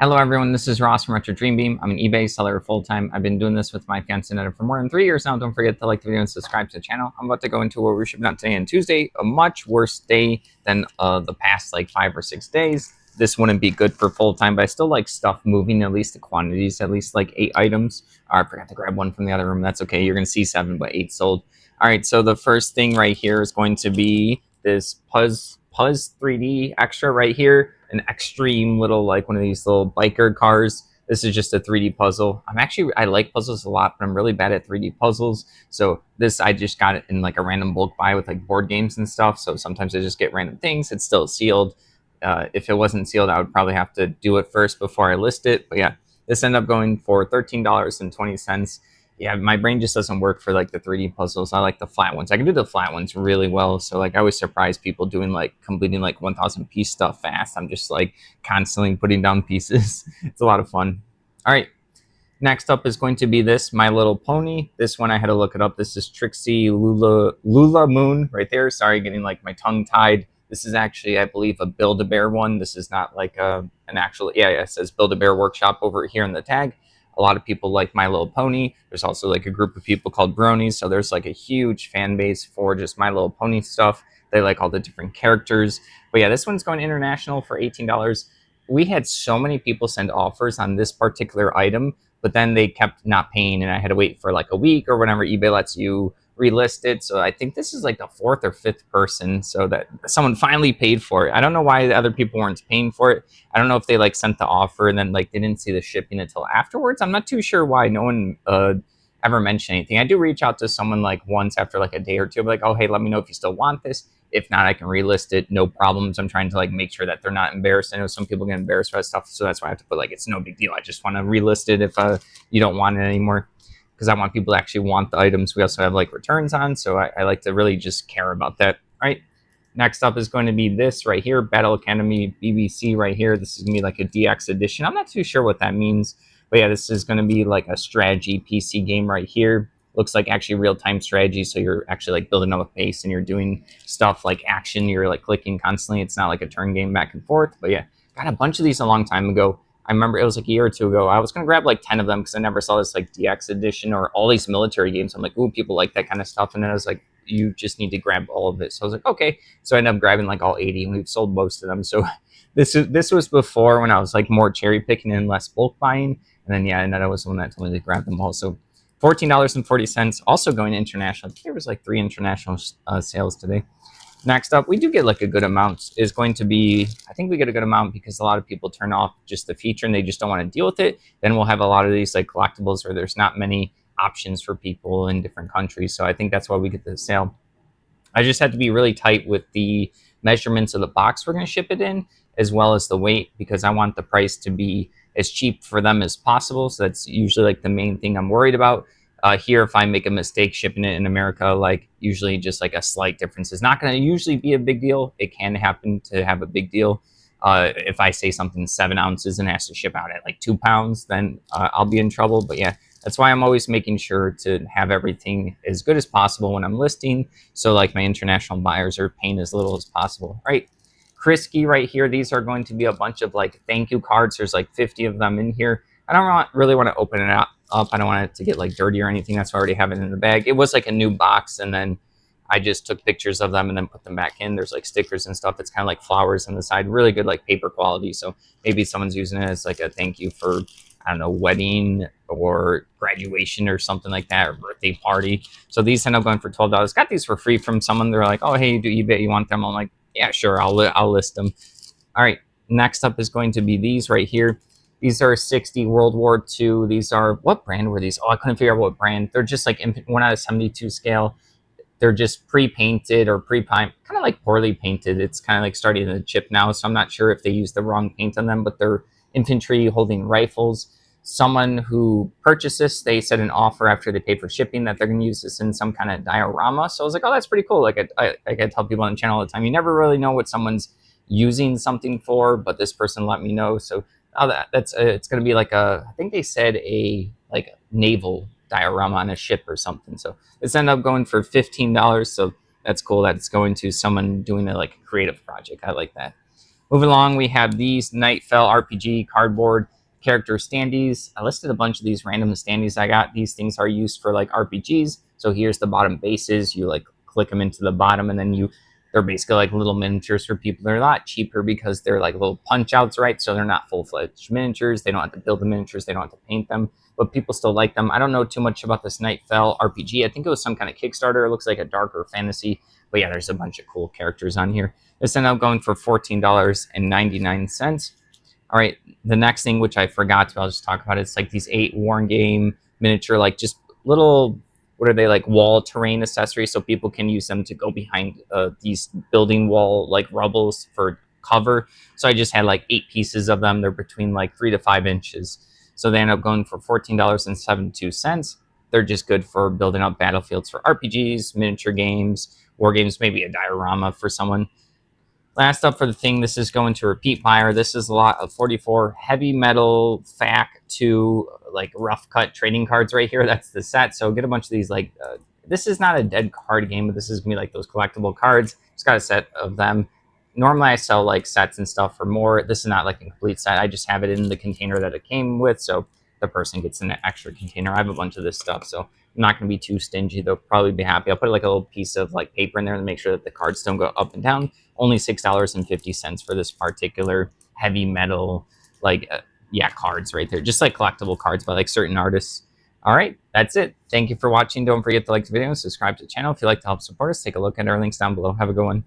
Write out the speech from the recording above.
Hello everyone, this is Ross from Retro Dream Beam. I'm an eBay seller full-time. I've been doing this with my fiance Netta for more than 3 years now. Don't forget to like the video and subscribe to the channel. I'm about to go into what we're shipping out today and Tuesday, a much worse day than the past like 5 or 6 days. This wouldn't be good for full-time, but I still like stuff moving, at least the quantities, at least like 8 items. I forgot to grab one from the other room. That's okay. You're going to see 7, but 8 sold. All right, so the first thing right here is going to be this Puzz 3D extra right here, an extreme little like one of these little biker cars. This is just a 3D puzzle. I like puzzles a lot, but I'm really bad at 3D puzzles. So this I just got it in like a random bulk buy with like board games and stuff. So sometimes I just get random things. It's still sealed. If it wasn't sealed, I would probably have to do it first before I list it. But yeah, this ended up going for $13.20. Yeah, my brain just doesn't work for like the 3D puzzles. I like the flat ones. I can do the flat ones really well. So like I always surprise people doing like completing like 1,000 piece stuff fast. I'm just like constantly putting down pieces. It's a lot of fun. All right. Next up is going to be this My Little Pony. This one I had to look it up. This is Trixie Lula Moon right there. Sorry, getting like my tongue tied. This is actually, I believe, a Build-A-Bear one. This is not like an actual, yeah, it says Build-A-Bear Workshop over here in the tag. A lot of people like My Little Pony. There's also like a group of people called Bronies. So there's like a huge fan base for just My Little Pony stuff. They like all the different characters. But yeah, this one's going international for $18. We had so many people send offers on this particular item, but then they kept not paying, and I had to wait for like a week or whenever eBay lets you relist it. So I think this is like the 4th or 5th person so that someone finally paid for it. I don't know why the other people weren't paying for it. I don't know if they like sent the offer and then like they didn't see the shipping until afterwards. I'm not too sure why no one ever mentioned anything. I do reach out to someone like once after like a day or two, like, oh hey, let me know if you still want this. If not, I can relist it, no problems. I'm trying to like make sure that they're not embarrassed. I know some people get embarrassed by that stuff, so that's why I have to put like it's no big deal. I just want to relist it if you don't want it anymore, because I want people to actually want the items. We also have like returns on, so I like to really just care about that. All right. Next up is going to be this right here, Battle Academy BBC right here. This is going to be like a DX edition. I'm not too sure what that means, but yeah, this is going to be like a strategy PC game right here. Looks like actually real-time strategy, so you're actually like building up a pace and you're doing stuff like action. You're like clicking constantly. It's not like a turn game back and forth. But yeah, got a bunch of these a long time ago. I remember it was like a year or two ago. I was gonna grab like 10 of them because I never saw this like DX edition or all these military games. I'm like, ooh, people like that kind of stuff. And then I was like, you just need to grab all of it. So I was like, okay. So I ended up grabbing like all 80, and we've sold most of them. So this was before when I was like more cherry picking and less bulk buying. And then yeah, and then I was the one that told me to grab them all. So $14.40. Also going international. I think there was like 3 international sales today. Next up, we do get like a good amount. Is going to be, I think we get a good amount because a lot of people turn off just the feature and they just don't want to deal with it. Then we'll have a lot of these like collectibles where there's not many options for people in different countries. So I think that's why we get the sale. I just had to be really tight with the measurements of the box we're going to ship it in, as well as the weight, because I want the price to be as cheap for them as possible. So that's usually like the main thing I'm worried about. Here, if I make a mistake shipping it in America, like usually just like a slight difference is not going to usually be a big deal. It can happen to have a big deal. If I say something 7 ounces and has to ship out at like 2 pounds, then I'll be in trouble. But yeah, that's why I'm always making sure to have everything as good as possible when I'm listing. So like my international buyers are paying as little as possible, right? Krisky right here. These are going to be a bunch of like thank you cards. There's like 50 of them in here. I don't really want to open it up. I don't want it to get like dirty or anything. That's why I already have it in the bag. It was like a new box, and then I just took pictures of them and then put them back in. There's like stickers and stuff. It's kind of like flowers on the side. Really good like paper quality. So maybe someone's using it as like a thank you for, I don't know, wedding or graduation or something like that, or birthday party. So these end up going for $12. Got these for free from someone. They're like, oh, hey, do eBay, you want them? I'm like, yeah, sure, I'll list them. All right, next up is going to be these right here. These are 60 World War II. These are, what brand were these? Oh, I couldn't figure out what brand. They're just like 1 out of 72 scale. They're just pre-painted or pre-primed, kind of like poorly painted. It's kind of like starting to chip now, so I'm not sure if they used the wrong paint on them, but they're infantry holding rifles. Someone who purchased this, they said an offer after they paid for shipping that they're going to use this in some kind of diorama. So I was like, oh, that's pretty cool. Like I tell people on the channel all the time, you never really know what someone's using something for, but this person let me know. So that's it's going to be like a, I think they said a like naval diorama on a ship or something. So this ended up going for $15. So that's cool that it's going to someone doing a like creative project. I like that. Moving along, we have these Nightfell RPG cardboard character standees. I listed a bunch of these random standees I got. These things are used for like RPGs. So here's the bottom bases. You like click them into the bottom, and then they're basically like little miniatures for people. They're a lot cheaper because they're like little punch outs, right? So they're not full-fledged miniatures. They don't have to build the miniatures. They don't have to paint them, but people still like them. I don't know too much about this Nightfell RPG. I think it was some kind of Kickstarter. It looks like a darker fantasy, but yeah, there's a bunch of cool characters on here. This ended up going for $14.99. All right, the next thing, which I forgot to, I'll just talk about it. It's like these 8 Warn Game miniature, like just little, what are they, like wall terrain accessories, so people can use them to go behind these building wall like rubbles for cover. So I just had like 8 pieces of them. They're between like 3 to 5 inches. So they end up going for $14.72. They're just good for building up battlefields for RPGs, miniature games, war games, maybe a diorama for someone. Last up for the thing, this is going to repeat buyer. This is a lot of 44 heavy metal FAC 2 like rough cut trading cards right here. That's the set. So get a bunch of these like this is not a dead card game, but this is gonna be like those collectible cards. Just got a set of them. Normally I sell like sets and stuff for more. This is not like a complete set. I just have it in the container that it came with, so the person gets an extra container. I have a bunch of this stuff, so I'm not going to be too stingy. They'll probably be happy. I'll put like a little piece of like paper in there to make sure that the cards don't go up and down. Only $6.50 for this particular heavy metal, like, cards right there. Just like collectible cards by like certain artists. All right, that's it. Thank you for watching. Don't forget to like the video and subscribe to the channel. If you'd like to help support us, take a look at our links down below. Have a good one.